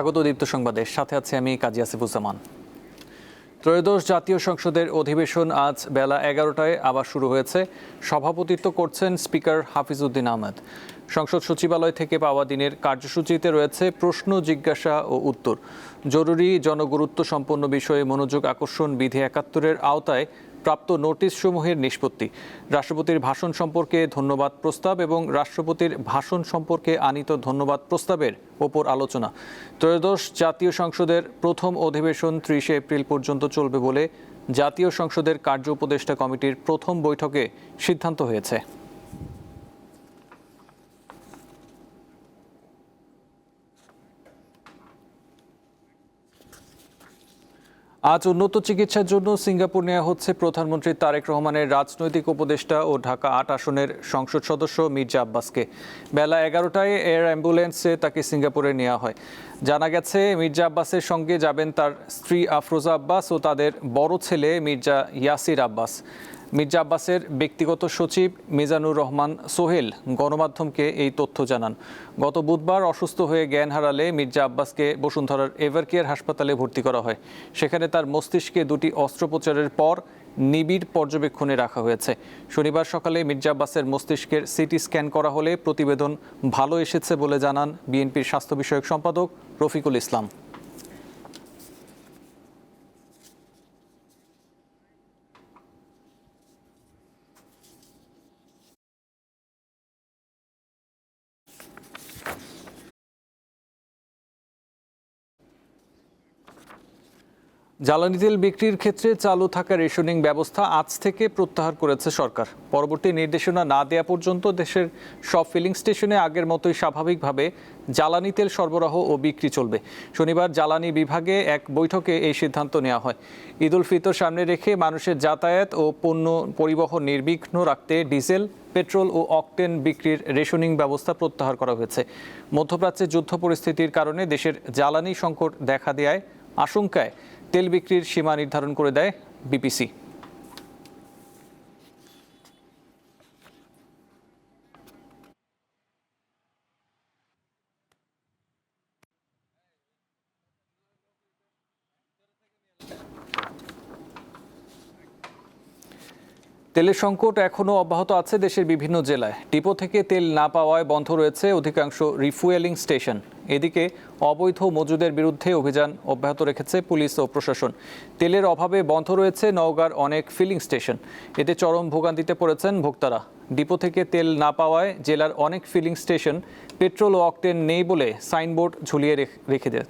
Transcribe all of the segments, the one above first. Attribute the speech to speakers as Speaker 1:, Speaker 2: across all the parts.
Speaker 1: স্বাগত দীপ্ত সংবাদের সাথে আছে আমি কাজী আসিফুজ্জামান। ত্রয়োদশ জাতীয় সংসদের অধিবেশন আজ বেলা 11টায় আবার শুরু হয়েছে। সভাপতিত্ব করছেন স্পিকার হাফিজউদ্দিন আহমেদ। সংসদ সচিবালয় থেকে পাওয়া দিনের কার্যসূচিতে রয়েছে প্রশ্ন, জিজ্ঞাসা ও উত্তর, জরুরি জনগুরুত্ব সম্পন্ন বিষয়ে মনোযোগ আকর্ষণ, বিধি 71-এর আওতায় প্রাপ্ত নোটিশসমূহের নিষ্পত্তি, রাষ্ট্রপতির ভাষণ সম্পর্কে ধন্যবাদ প্রস্তাব এবং রাষ্ট্রপতির ভাষণ সম্পর্কে আনীত ধন্যবাদ প্রস্তাবের ওপর আলোচনা। ত্রয়োদশ জাতীয় সংসদের প্রথম অধিবেশন 30 এপ্রিল পর্যন্ত চলবে বলে জাতীয় সংসদের কার্য উপদেষ্টা কমিটির প্রথম বৈঠকে সিদ্ধান্ত হয়েছে। আজ উন্নত চিকিৎসার জন্য সিঙ্গাপুর নেওয়া হচ্ছে প্রধানমন্ত্রী তারেক রহমানের রাজনৈতিক উপদেষ্টা ও ঢাকা 8 আসনের সংসদ সদস্য মির্জা আব্বাসকে। বেলা 11টায় এয়ার অ্যাম্বুলেন্সে তাকে সিঙ্গাপুরে নেওয়া হয়। জানা গেছে, মির্জা আব্বাসের সঙ্গে যাবেন তার স্ত্রী আফরোজা আব্বাস ও তাদের বড় ছেলে মির্জা ইয়াসির আব্বাস। মির্জা আব্বাসের ব্যক্তিগত সচিব মিজানুর রহমান সোহেল গণমাধ্যমকে এই তথ্য জানান। গত বুধবার অসুস্থ হয়ে জ্ঞান হারালে মির্জা আব্বাসকে বসুন্ধরার এভারকেয়ার হাসপাতালে ভর্তি করা হয়। সেখানে তার মস্তিষ্কে 2টি অস্ত্রোপচারের পর নিবিড় পর্যবেক্ষণে রাখা হয়েছে। শনিবার সকালে মির্জা আব্বাসের মস্তিষ্কের সিটি স্ক্যান করা হলে প্রতিবেদন ভালো এসেছে বলে জানান বিএনপির স্বাস্থ্য বিষয়ক সম্পাদক রফিকুল ইসলাম। জ্বালানি তেল বিক্রির ক্ষেত্রে চালু থাকা রেশনিং ব্যবস্থা আজ থেকে প্রত্যাহার করেছে সরকার। পরবর্তী নির্দেশনা না দেওয়া পর্যন্ত দেশের সব ফিলিং স্টেশনে আগের মতোই স্বাভাবিকভাবে জ্বালানি তেল সরবরাহ ও বিক্রি চলবে। শনিবার জ্বালানি বিভাগে এক বৈঠকে এই সিদ্ধান্ত নেওয়া হয়। ঈদ উল ফিতর সামনে রেখে মানুষের যাতায়াত ও পণ্য পরিবহন নির্বিঘ্ন রাখতে ডিজেল, পেট্রোল ও অকটেন বিক্রির রেশনিং ব্যবস্থা প্রত্যাহার করা হয়েছে। মধ্যপ্রাচ্যে যুদ্ধ পরিস্থিতির কারণে দেশের জ্বালানি সংকট দেখা দেওয়ায় আশঙ্কায় তেল বিক্রির সীমা নির্ধারণ করে দেয় বিপিসি। তেলের সংকট এখনও অব্যাহত আছে দেশের বিভিন্ন জেলায়। ডিপো থেকে তেল না পাওয়ায় বন্ধ রয়েছে অধিকাংশ রিফুয়েলিং স্টেশন। এদিকে অবৈধ মজুদের বিরুদ্ধে অভিযান অব্যাহত রেখেছে পুলিশ ও প্রশাসন। তেলের অভাবে বন্ধ রয়েছে নওগাঁর অনেক ফিলিং স্টেশন। এতে চরম ভোগান্তিতে পড়েছেন ভোক্তারা। ডিপো থেকে তেল না পাওয়ায় জেলার অনেক ফিলিং স্টেশন পেট্রোল ও অকটেন নেই বলে সাইনবোর্ড ঝুলিয়ে রেখে দেয়।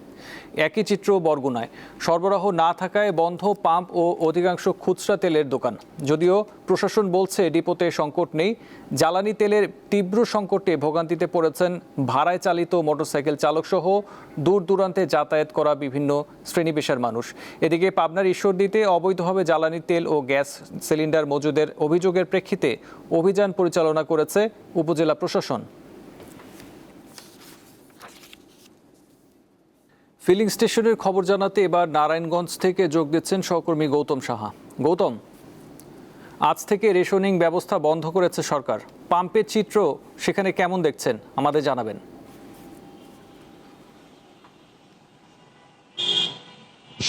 Speaker 1: একই চিত্র বরগুনায়। সরবরাহ না থাকায় বন্ধ পাম্প ও অধিকাংশ খুচরা তেলের দোকান। যদিও প্রশাসন বলছে ডিপোতে সংকট নেই, জ্বালানি তেলের তীব্র সংকটে ভোগান্তিতে পড়েছেন ভাড়ায় চালিত মোটরসাইকেল চালকসহ দূর দূরান্তে যাতায়াত করা বিভিন্ন শ্রেণী পেশার মানুষ। এদিকে পাবনার ঈশ্বরদীতে অবৈধভাবে জ্বালানি তেল ও গ্যাস সিলিন্ডার মজুদের অভিযোগের প্রেক্ষিতে অভিযান পরিচালনা করেছে উপজেলা প্রশাসন। ফিলিং স্টেশনের খবর জানাতে এবার নারায়ণগঞ্জ থেকে যোগ দিচ্ছেন সহকর্মী গৌতম সাহা। গৌতম, আজ থেকে রেশনিং ব্যবস্থা বন্ধ করেছে সরকার। পাম্পের চিত্র সেখানে কেমন দেখছেন আমাদের জানাবেন।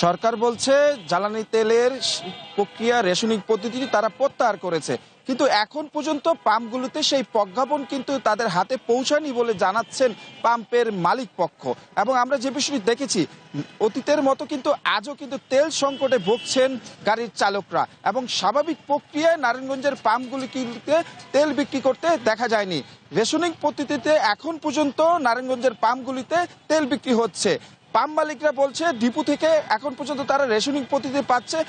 Speaker 2: সরকার বলছে জ্বালানি তেলের প্রক্রিয়া রেশনিং পদ্ধতি তারা প্রত্যাহার করেছে, কিন্তু এখন পর্যন্ত পাম্পগুলোতে সেই প্রজ্ঞাপন কিন্তু তাদের হাতে পৌঁছায়নি বলে জানাচ্ছেন পাম্পের মালিক পক্ষ। এবং আমরা যে বিষয়টি দেখেছি, অতীতের মতো কিন্তু আজও কিন্তু তেল সংকটে ভুগছেন গাড়ির চালকরা এবং স্বাভাবিক প্রক্রিয়ায় নারায়ণগঞ্জের পাম্পগুলিতে তেল বিক্রি করতে দেখা যায়নি। রেশনিং পদ্ধতিতে এখন পর্যন্ত নারায়ণগঞ্জের পাম্পগুলিতে তেল বিক্রি হচ্ছে। পাম্প মালিকরা বলছে ডিপো থেকে এখন পর্যন্ত তারা রেশনিং পদ্ধতি পাচ্ছে,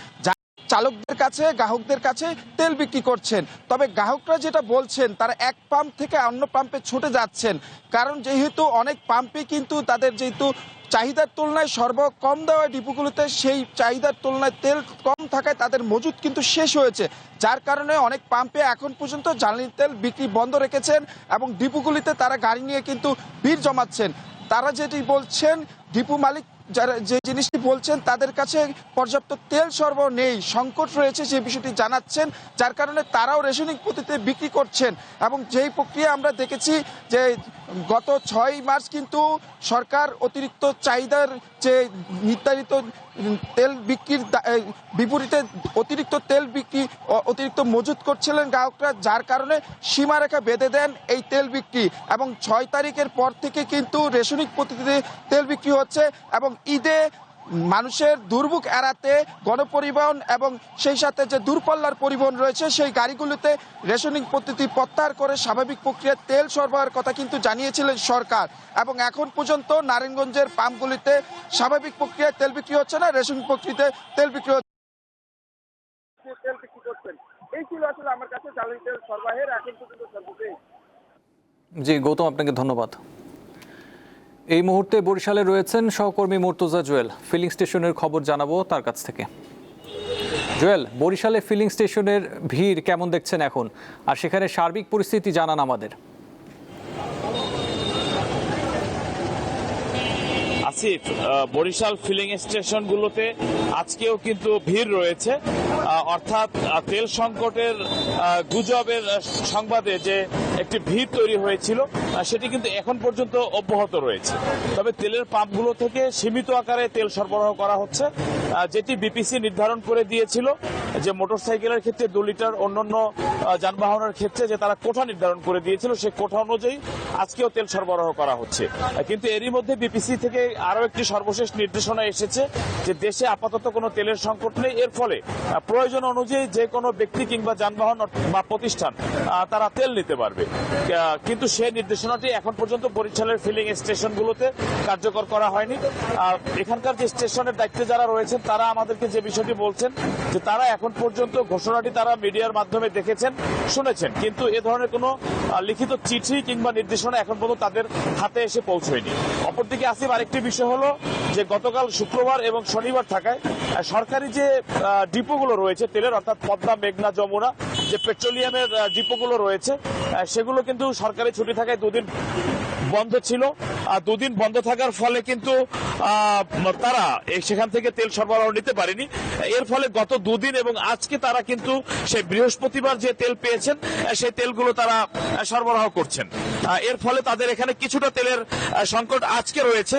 Speaker 2: চালকদের কাছে, গ্রাহকদের কাছে তেল বিক্রি করছেন। তবে গ্রাহকরা যেটা বলছেন, তারা এক পাম্প থেকে অন্য পাম্পে ছুটে যাচ্ছেন, কারণ যেহেতু অনেক পাম্পে কিন্তু তাদের যেহেতু চাহিদার তুলনায় সরবরাহ কম দেওয়া ডিপোগুলোতে সেই চাহিদার তুলনায় তেল কম থাকায় তাদের মজুদ কিন্তু শেষ হয়েছে, যার কারণে অনেক পাম্পে এখন পর্যন্ত জ্বালানি তেল বিক্রি বন্ধ রেখেছেন এবং ডিপোগুলিতে তারা গাড়ি নিয়ে কিন্তু ভিড় জমাচ্ছেন। তারা যেটি বলছেন, ডিপো মালিক যারা যে জিনিসটি বলছেন, তাদের কাছে পর্যাপ্ত তেল সরবরাহ নেই, সংকট রয়েছে যে বিষয়টি জানাচ্ছেন, যার কারণে তারাও রেশনিং পদ্ধতিতে বিক্রি করছেন। এবং যেই প্রক্রিয়া আমরা দেখেছি যে গত 6 মার্চ কিন্তু সরকার অতিরিক্ত চাহিদার যে নির্ধারিত তেল বিক্রির বিপরীতে অতিরিক্ত তেল বিক্রি অতিরিক্ত মজুত করছিলেন গ্রাহকরা, যার কারণে সীমারেখা বেঁধে দেন এই তেল বিক্রি। এবং 6 তারিখের পর থেকে কিন্তু রেশনিক পদ্ধতিতে তেল বিক্রি হচ্ছে এবং ঈদে মানুষের দুর্ভোগ এড়াতে গণপরিবহন এবং সেই সাথে যে দূরপাল্লার পরিবহন রয়েছে সেই গাড়িগুলোতে রেশনিং পদ্ধতি প্রত্যাহার করে স্বাভাবিক প্রক্রিয়ায় তেল সরবরাহের কথা কিন্তু জানিয়েছিলেন সরকার। এবং এখন পর্যন্ত নারায়ণগঞ্জের পাম্পগুলিতে স্বাভাবিক প্রক্রিয়ায় তেল বিক্রি হচ্ছে না, রেশনিং প্রক্রিয়াতে তেল বিক্রি হচ্ছে। এই ছিল আসলে আমার কাছে জ্বালানি তেল সরবরাহের এখন পর্যন্ত সর্বশেষ।
Speaker 1: জি গৌতম, আপনাকে ধন্যবাদ। এই মুহূর্তে বরিশালে রয়েছেন সহকর্মী মুর্তজা জুয়েল। ফিলিং স্টেশনের খবর জানাবো তার কাছ থেকে। জুয়েল, বরিশালে ফিলিং স্টেশনের ভিড় কেমন দেখছেন এখন, আর সেখানে সার্বিক পরিস্থিতি জানান আমাদের।
Speaker 3: আসিফ, বরিশাল ফিলিং স্টেশনগুলোতে আজকেও কিন্তু ভিড় রয়েছে। অর্থাৎ তেল সংকটের গুজবের সংবাদে যে একটি ভিড় তৈরি হয়েছিল সেটি কিন্তু এখন পর্যন্ত অব্যাহত রয়েছে। তবে তেলের পাম্পগুলো থেকে সীমিত আকারে তেল সরবরাহ করা হচ্ছে, যেটি বিপিসি নির্ধারণ করে দিয়েছিল যে মোটরসাইকেলের ক্ষেত্রে 2 লিটার, অন্যান্য যানবাহনের ক্ষেত্রে যে তারা কোঠা নির্ধারণ করে দিয়েছিল সেই কোঠা অনুযায়ী আজকেও তেল সরবরাহ করা হচ্ছে। কিন্তু এরই মধ্যে বিপিসি থেকে আরো একটি সর্বশেষ নির্দেশনা এসেছে যে দেশে আপাতত কোনো তেলের সংকট নেই, এর ফলে প্রয়োজন অনুযায়ী যে কোনো ব্যক্তি কিংবা যানবাহন বা প্রতিষ্ঠান তারা তেল নিতে পারবে। কিন্তু সেই নির্দেশনাটি এখন পর্যন্ত বরিশালের ফিলিং স্টেশনগুলোতে কার্যকর করা হয়নি। এখানকার যে স্টেশনের দায়িত্বে যারা রয়েছেন তারা আমাদেরকে যে বিষয়টি বলছেন যে তারা এখন পর্যন্ত ঘোষণাটি তারা মিডিয়ার মাধ্যমে দেখেছেন, শুনেছেন, কিন্তু এ ধরনের কোনো লিখিত চিঠি কিংবা নির্দেশনা এখন পর্যন্ত তাদের হাতে এসে পৌঁছয়নি। অপরদিকে আসিফ, আরেকটি বিষয় হলো যে গতকাল শুক্রবার এবং শনিবার থাকায় সরকারি যে ডিপোগুলো রয়েছে তেলের, অর্থাৎ পদ্মা, মেঘনা, যমুনা যে পেট্রোলিয়ামের ডিপোগুলো রয়েছে সেগুলো কিন্তু সরকারি ছুটি থাকায় 2 দিন বন্ধ ছিল। 2 দিন বন্ধ থাকার ফলে কিন্তু তারা সেখান থেকে তেল সরবরাহ নিতে পারেনি। এর ফলে গত 2 দিন এবং আজকে তারা কিন্তু সেই বৃহস্পতিবার যে তেল পেয়েছেন সেই তেলগুলো তারা সরবরাহ করছেন। এর ফলে তাদের এখানে কিছুটা তেলের সংকট আজকে রয়েছে।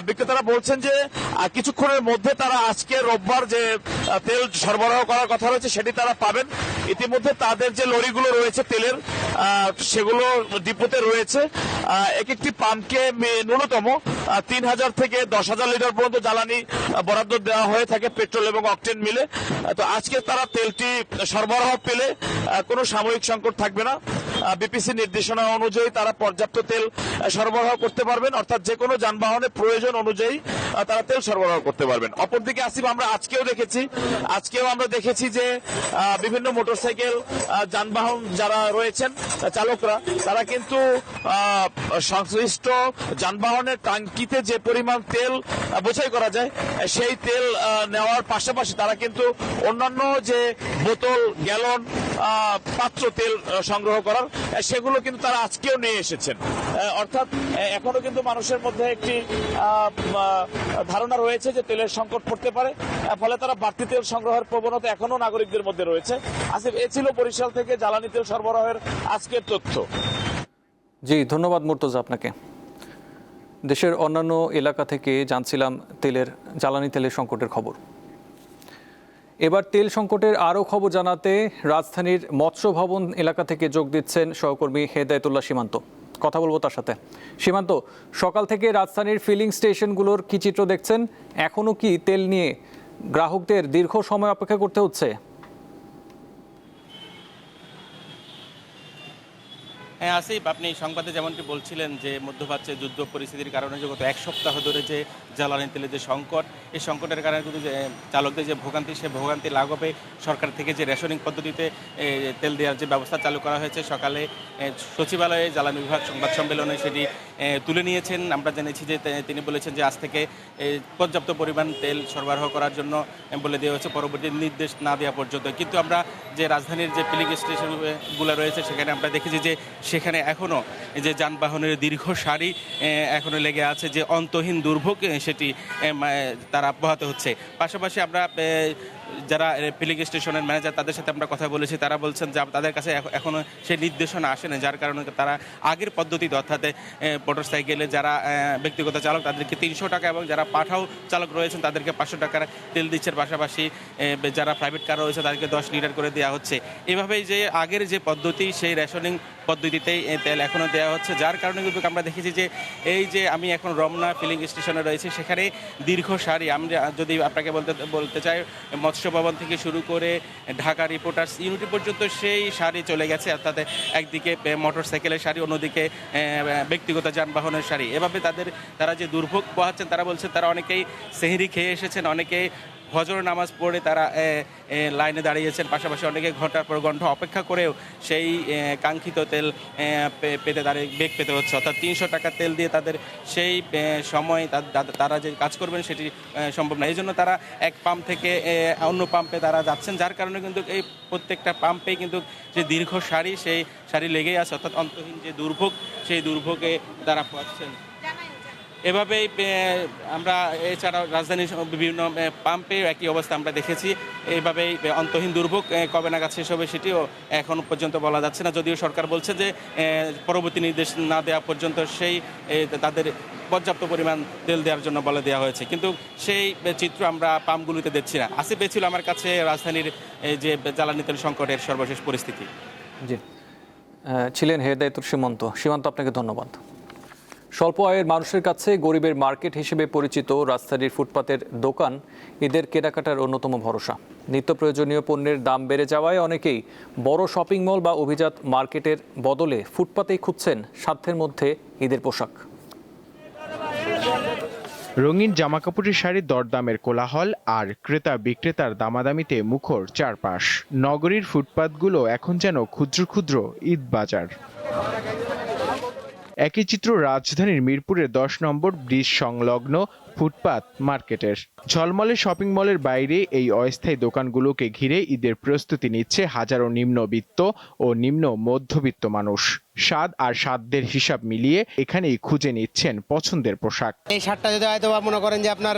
Speaker 3: বিক্রেতারা বলছেন যে কিছুক্ষণের মধ্যে তারা আজকে রোববার যে তেল সরবরাহ করার কথা রয়েছে সেটি তারা পাবেন। ইতিমধ্যে তাদের যে লরিগুলো রয়েছে তেলের সেগুলো ডিপোতে রয়েছে। এক একটি পাম্পকে ন্যূনতম 3,000 থেকে 10,000 লিটার পর্যন্ত জ্বালানি বরাদ্দ দেওয়া হয়ে থাকে পেট্রোল এবং অকটেন মিলে। তো আজকে তারা তেলটি সরবরাহ পেলে কোনো সাময়িক সংকট থাকবে না। বিপিসি নির্দেশনা অনুযায়ী তারা পর্যাপ্ত তেল সরবরাহ করতে পারবেন, অর্থাৎ যে কোনো যানবাহনের প্রয়োজন অনুযায়ী তারা তেল সরবরাহ করতে পারবেন। অপরদিকে আসিফ, আমরা আজকেও আমরা দেখেছি যে বিভিন্ন মোটরসাইকেল যানবাহন যারা রয়েছেন চালকরা তারা কিন্তু সংশ্লিষ্ট যানবাহনের টাঙ্কিতে যে পরিমাণ তেল বোঝাই করা যায় সেই তেল নেওয়ার পাশাপাশি তারা কিন্তু অন্যান্য যে বোতল, গ্যালন, পাত্র তেল সংগ্রহ করার সেগুলো কিন্তু তারা আজকেও নিয়ে এসেছেন। অর্থাৎ এখনো কিন্তু মানুষের মধ্যে একটি ধারণা রয়েছে যে তেলের সংকট পড়তে পারে, ফলে তারা বাড়তি তেল সংগ্রহের প্রবণতা এখনো নাগরিকদের মধ্যে রয়েছে। আসিফ, এ ছিল বরিশাল থেকে জ্বালানি তেল সরবরাহের আজকের তথ্য।
Speaker 1: জি ধন্যবাদ মুর্তজা আপনাকে। দেশের অন্যান্য এলাকা থেকে জানছিলাম জ্বালানি তেলের সংকটের খবর। এবার তেল সংকটের আরও খবর জানাতে রাজধানীর মৎস্য ভবন এলাকা থেকে যোগ দিচ্ছেন সহকর্মী হেদায়েতুল্লাহ সীমান্ত। কথা বলবো তার সাথে। সীমান্ত, সকাল থেকে রাজধানীর ফিলিং স্টেশনগুলোর কি চিত্র দেখছেন? এখনও কি তেল নিয়ে গ্রাহকদের দীর্ঘ সময় অপেক্ষা করতে হচ্ছে?
Speaker 4: হ্যাঁ আসিফ, আপনি সংবাদে যেমনটি বলছিলেন যে মধ্যপ্রাচ্যে যুদ্ধ পরিস্থিতির কারণে যে গত 1 সপ্তাহ ধরে যে জ্বালানি তেলের যে সংকট, এই সংকটের কারণে কিন্তু যে চালকদের যে ভোগান্তি, সে ভোগান্তি লাঘবে সরকার থেকে যে রেশনিং পদ্ধতিতে তেল দেওয়ার যে ব্যবস্থা চালু করা হয়েছে, সকালে সচিবালয়ে জ্বালানি বিভাগ সংবাদ সম্মেলনে সেটি তুলে নিয়েছেন। আমরা জেনেছি যে তিনি বলেছেন যে আজ থেকে পর্যাপ্ত পরিমাণ তেল সরবরাহ করার জন্য বলে দেওয়া হয়েছে পরবর্তী নির্দেশ না দেওয়া পর্যন্ত। কিন্তু আমরা যে রাজধানীর যে ফিলিং স্টেশনগুলো রয়েছে সেখানে আমরা দেখেছি যে সেখানে এখনও যে যানবাহনের দীর্ঘ সারি এখনও লেগে আছে, যে অন্তহীন দুর্ভোগ সেটি তারা পোহাতে হচ্ছে। পাশাপাশি আমরা যারা ফিলিং স্টেশনের ম্যানেজার তাদের সাথে আমরা কথা বলেছি, তারা বলছেন যে তাদের কাছে এখনো সেই নির্দেশনা আসেনি, যার কারণে তারা আগের পদ্ধতিতে অর্থাৎ মোটরসাইকেলে যারা ব্যক্তিগত চালক তাদেরকে 300 টাকা এবং যারা পাঠাও চালক রয়েছেন তাদেরকে 500 টাকার তেল দিচ্ছে। পাশাপাশি যারা প্রাইভেট কার রয়েছে তাদেরকে 10 লিটার করে দেওয়া হচ্ছে। এভাবেই যে আগের যে পদ্ধতি সেই রেশনিং পদ্ধতিতেই তেল এখনও দেওয়া হচ্ছে, যার কারণে কিন্তু আমরা দেখেছি যে এই যে আমি এখন রমনা ফিলিং স্টেশনে রয়েছি, সেখানে দীর্ঘ সারি। আমরা যদি আপনাকে বলতে চাই, মৎস্য ভবন থেকে শুরু করে ঢাকা রিপোর্টার্স ইউনিটি পর্যন্ত সেই সারি চলে গেছে, অর্থাৎ একদিকে মোটর সাইকেলের সারি, অন্যদিকে ব্যক্তিগত যানবাহনের সারি। এভাবে তারা যে দুর্ভোগ পোহাচ্ছেন, তারা বলছেন তারা অনেকেই সেহরি খেয়ে এসেছেন, অনেকেই ফজর নামাজ পড়ে তারা লাইনে দাঁড়িয়েছেন, পাশাপাশি অনেকে ঘন্টার পর ঘন্টা অপেক্ষা করেও সেই কাঙ্ক্ষিত তেল পেতে বেগ পেতে হচ্ছে। অর্থাৎ 300 টাকা তেল দিয়ে তাদের সেই সময় তারা যে কাজ করবেন সেটি সম্ভব না। এই জন্য তারা এক পাম্প থেকে অন্য পাম্পে তারা যাচ্ছেন, যার কারণে কিন্তু এই প্রত্যেকটা পাম্পেই কিন্তু যে দীর্ঘ সারি, সেই সারি লেগেই আছে। অর্থাৎ অন্তহীন যে দুর্ভোগ, সেই দুর্ভোগে তারা পাচ্ছেন। এভাবেই আমরা এছাড়াও রাজধানীর বিভিন্ন পাম্পে একই অবস্থা আমরা দেখেছি। এইভাবেই অন্তহীন দুর্ভোগ কবে নাগাদ শেষ হবে সেটিও এখন পর্যন্ত বলা যাচ্ছে না, যদিও সরকার বলছে যে পরবর্তী নির্দেশ না দেওয়া পর্যন্ত সেই তাদের পর্যাপ্ত পরিমাণ তেল দেওয়ার জন্য বলে দেওয়া হয়েছে, কিন্তু সেই চিত্র আমরা পাম্পগুলিতে দেখছি না। আসিফ ছিল আমার কাছে রাজধানীর যে জ্বালানি তেল সংকটের সর্বশেষ পরিস্থিতি।
Speaker 1: জি, ছিলেন হেদায়েতুর সীমান্ত, আপনাকে ধন্যবাদ। স্বল্প আয়ের মানুষের কাছে গরিবের মার্কেট হিসেবে পরিচিত রাজধানীর ফুটপাতের দোকান ঈদের কেনাকাটার অন্যতম ভরসা। নিত্য প্রয়োজনীয় পণ্যের দাম বেড়ে যাওয়ায় অনেকেই বড় শপিং মল বা অভিজাত মার্কেটের বদলে ফুটপাতেই খুঁজছেন সাধ্যের মধ্যে ঈদের পোশাক।
Speaker 5: রঙিন জামাকাপড়ের শাড়ির দরদামের কোলাহল আর ক্রেতা বিক্রেতার দামাদামিতে মুখর চারপাশ। নগরীর ফুটপাতগুলো এখন যেন ক্ষুদ্র ক্ষুদ্র ঈদ বাজার। একই চিত্র রাজধানীর মিরপুরের 10 নম্বর ব্রিজ সংলগ্ন ফুটপাত মার্কেটের। ঝলমলে শপিং মলের বাইরে এই অস্থায়ী দোকানগুলোকে ঘিরে ঈদের প্রস্তুতি নিচ্ছে হাজারো নিম্নবিত্ত ও নিম্ন মধ্যবিত্ত মানুষ। স্বাদ আর সাধ্যের হিসাব মিলিয়ে এখানেই খুঁজে নিচ্ছেন পছন্দের পোশাক।
Speaker 6: এই শার্টটা যদি হয়তো মনে করেন যে আপনার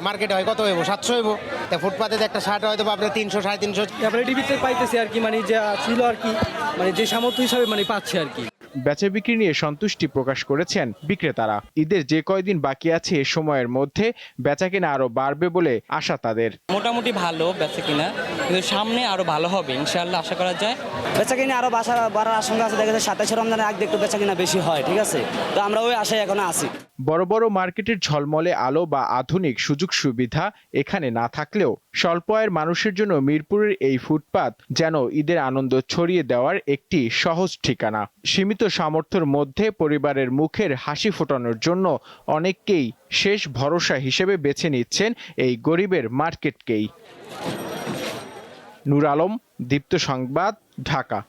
Speaker 6: মার্কেটে হয় কত হইব, 700 হইব, তা ফুটপাতে একটা শার্ট হয়তো আপনার 300 350।
Speaker 7: তারপরে টিভিতে পাইতেছি আর কি, মানে যা ছিল আর কি, মানে যে সামর্থ্য হিসাবে মানে পাচ্ছে আর কি।
Speaker 5: বেচা বিক্রি নিয়ে সন্তুষ্টি প্রকাশ করেছেন বিক্রেতারা। ঈদের যে কয়দিন বাকি আছে এ সময়ের মধ্যে বেচাকেনা আরো বাড়বে বলে আশা তাদের।
Speaker 8: মোটামুটি ভালো বেচাকেনা, কিন্তু সামনে আরো ভালো হবে ইনশাআল্লাহ আশা করা যায়।
Speaker 9: বেচাকেনা আরো বাড়ার আশঙ্কা আছে। দেখা যাচ্ছে 27 রমজানের আগে একটু বেচাকেনা বেশি হয়, ঠিক আছে, তো আমরা ওই আশায় এখনো আছি।
Speaker 5: বড় বড় মার্কেটের ঝলমলে আলো বা আধুনিক সুযোগ সুবিধা এখানে না থাকলেও স্বল্প আয়ের মানুষের জন্য মিরপুরের এই ফুটপাত যেন ঈদের আনন্দ ছড়িয়ে দেওয়ার একটি সহজ ঠিকানা। সীমিত সামর্থ্যের মধ্যে পরিবারের মুখের হাসি ফোটানোর জন্য অনেককেই শেষ ভরসা হিসেবে বেছে নিচ্ছেন এই গরিবের মার্কেটকেই। নূর আলম, দীপ্ত সংবাদ, ঢাকা।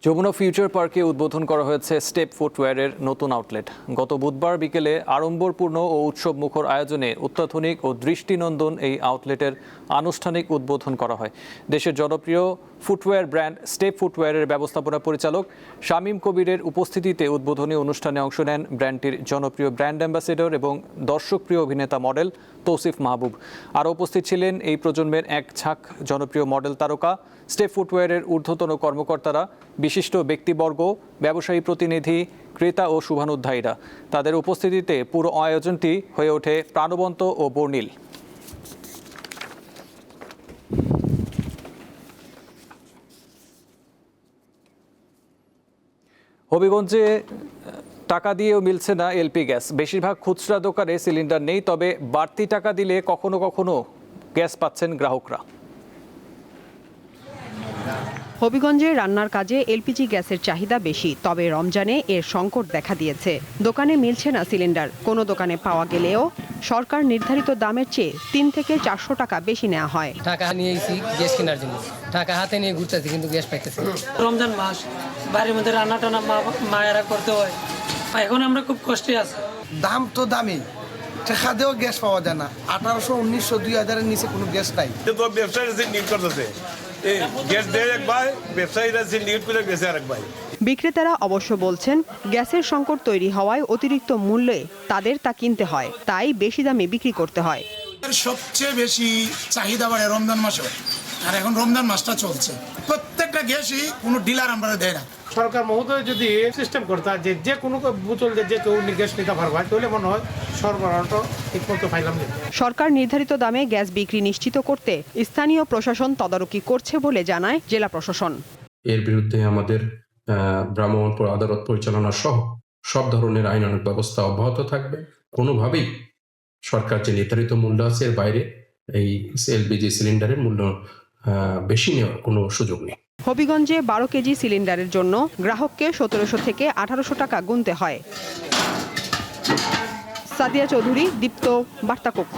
Speaker 1: যমুনা ফিউচার পার্কে উদ্বোধন করা হয়েছে স্টেপ ফুটওয়্যারের নতুন আউটলেট। গত বুধবার বিকেলে আড়ম্বরপূর্ণ ও উৎসব মুখর আয়োজনে অত্যাধুনিক ও দৃষ্টিনন্দন এই আউটলেটের আনুষ্ঠানিক উদ্বোধন করা হয়। দেশের জনপ্রিয় ফুটওয়্যার ব্র্যান্ড স্টেপ ফুটওয়্যারের ব্যবস্থাপনা পরিচালক শামীম কবিরের উপস্থিতিতে উদ্বোধনী অনুষ্ঠানে অংশ নেন ব্র্যান্ডটির জনপ্রিয় ব্র্যান্ড অ্যাম্বাসেডর এবং দর্শকপ্রিয় অভিনেতা মডেল তৌসিফ মাহবুব। আরও উপস্থিত ছিলেন এই প্রজন্মের এক ঝাঁক জনপ্রিয় মডেল তারকা, স্টেপ ফুটওয়্যারের ঊর্ধ্বতন কর্মকর্তারা, বিশিষ্ট ব্যক্তিবর্গ, ব্যবসায়ী প্রতিনিধি, ক্রেতা ও শুভানুধ্যায়ীরা। তাদের উপস্থিতিতে পুরো আয়োজনটি হয়ে ওঠে প্রাণবন্ত ও বর্ণিল। হবিগঞ্জে টাকা দিয়েও মিলছে না এলপি গ্যাস। বেশিরভাগ খুচরা দোকানে সিলিন্ডার নেই, তবে বাড়তি টাকা দিলে কখনো কখনো গ্যাস পাচ্ছেন গ্রাহকরা।
Speaker 10: হবিগঞ্জে রান্নার কাজে এলপিজি গ্যাসের চাহিদা বেশি, তবে রমজানে এর সংকট দেখা দিয়েছে। দোকানে মিলছে না সিলিন্ডার। কোনো দোকানে পাওয়া গেলেও সরকার নির্ধারিত দামের চেয়ে 3 থেকে 400 টাকা বেশি নেওয়া হয়।
Speaker 7: টাকা নিয়েছি গ্যাস কেনার জন্য, টাকা হাতে নিয়ে ঘুরতেছি কিন্তু গ্যাস পাইতেছি। রমজান মাস, বাড়ির মধ্যে রান্না টানা মায়েরা করতে হয়, এখন আমরা খুব কষ্টে আছি।
Speaker 11: দাম তো দামি, টাকা দিয়েও গ্যাস পাওয়া যায় না। 1800, 1900, 2000-এর নিচে কোনো গ্যাস নাই।
Speaker 10: বিক্রেতারা অবশ্য বলছেন, গ্যাসের সংকট তৈরি হওয়ায় অতিরিক্ত মূল্যে তাদের তা কিনতে হয়, তাই বেশি দামে বিক্রি করতে হয়।
Speaker 11: সবচেয়ে বেশি চাহিদা বাড়ে রমজান মাসে, আর এখন রমজান মাসটা চলছে। প্রত্যেকটা গ্যাসই কোনো ডিলার আমরা দেয় না।
Speaker 6: সরকার মহোদয় যদি সিস্টেম করতে যে কোনো বোতল যে কেউ গ্যাস নিতে পারবে তাহলে মনে হয় সরবরাহটা ঠিক মতো পাইলাম।
Speaker 10: সরকার নির্ধারিত দামে গ্যাস বিক্রি নিশ্চিত করতে স্থানীয় প্রশাসন তদারকি করছে বলে জানায় জেলা প্রশাসন।
Speaker 12: এর বিরুদ্ধে আমাদের ভ্রাম্যমাণ আদালত পরিচালনা সহ সব ধরনের আইনানুগ ব্যবস্থা অব্যাহত থাকবে। কোনোভাবেই সরকার যে নির্ধারিত মূল্য আছে এর বাইরে এই এলপিজি সিলিন্ডারের মূল্য বেশি নেওয়ার কোনো সুযোগ নেই।
Speaker 10: হবিগঞ্জে 12 কেজি সিলিন্ডারের জন্য গ্রাহককে 1700 থেকে 1800 টাকা গুনতে হয়। সাদিয়া চৌধুরী, দীপ্ত, বার্তাকক্ষ।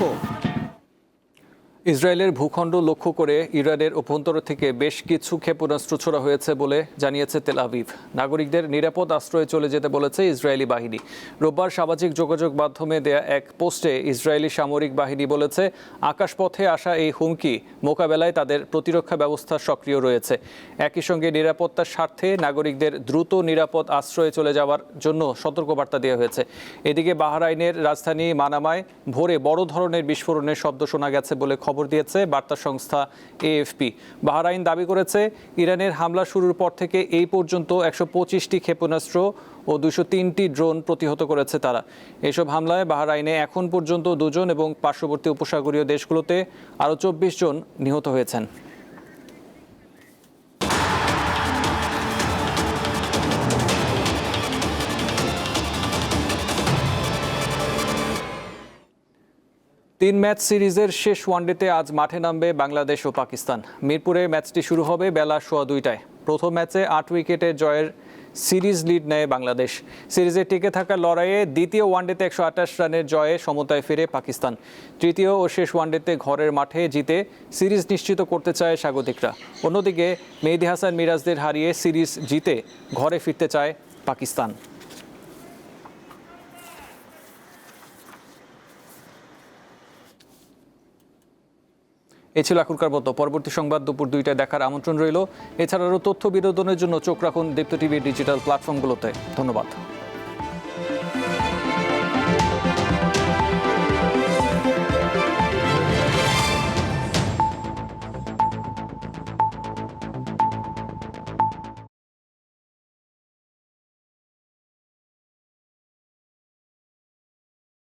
Speaker 1: ইসরায়েলের ভূখণ্ড লক্ষ্য করে ইরানের অভ্যন্তর থেকে বেশ কিছু ক্ষেপণাস্ত্র ছোড়া হয়েছে বলে জানিয়েছে তেল আভিভ। নাগরিকদের নিরাপদ আশ্রয়ে চলে যেতে বলেছে ইসরায়েলি বাহিনী। রোববার সামাজিক যোগাযোগ মাধ্যমে দেয়া এক পোস্টে ইসরায়েলি সামরিক বাহিনী বলেছে, আকাশপথে আসা এই হুমকি মোকাবেলায় তাদের প্রতিরক্ষা ব্যবস্থা সক্রিয় রয়েছে। একই সঙ্গে নিরাপত্তার স্বার্থে নাগরিকদের দ্রুত নিরাপদ আশ্রয়ে চলে যাওয়ার জন্য সতর্কবার্তা দেওয়া হয়েছে। এদিকে বাহরাইনের রাজধানী মানামায় ভোরে বড় ধরনের বিস্ফোরণের শব্দ শোনা গেছে বলে খবর দিয়েছে বার্তা সংস্থা এএফপি। বাহরাইন দাবি করেছে, ইরানের হামলা শুরুর পর থেকে এই পর্যন্ত 125টি ক্ষেপণাস্ত্র ও 203টি ড্রোন প্রতিহত করেছে তারা। এসব হামলায় বাহরাইনে এখন পর্যন্ত 2 জন এবং পার্শ্ববর্তী উপসাগরীয় দেশগুলোতে আরও 24 জন নিহত হয়েছেন। তিন ম্যাচ সিরিজের শেষ ওয়ানডেতে আজ মাঠে নামবে বাংলাদেশ ও পাকিস্তান। মিরপুরে ম্যাচটি শুরু হবে বেলা 2:15টায়। প্রথম ম্যাচে 8 উইকেটে জয়ের সিরিজ লিড নেয় বাংলাদেশ। সিরিজে টিকে থাকার লড়াইয়ে দ্বিতীয় ওয়ানডেতে 128 রানের জয়ে সমতায় ফিরে পাকিস্তান। তৃতীয় ও শেষ ওয়ানডেতে ঘরের মাঠে জিতে সিরিজ নিশ্চিত করতে চায় স্বাগতিকরা। অন্যদিকে মেহেদী হাসান মিরাজদের হারিয়ে সিরিজ জিতে ঘরে ফিরতে চায় পাকিস্তান। এ ছিল এখনকার মতো। পরবর্তী সংবাদ দুপুর 2টায় দেখার আমন্ত্রণ রইল। এছাড়াও তথ্য বিনোদনের জন্য চোখ রাখুন দীপ্ত টিভির ডিজিটাল প্ল্যাটফর্মগুলোতে। ধন্যবাদ।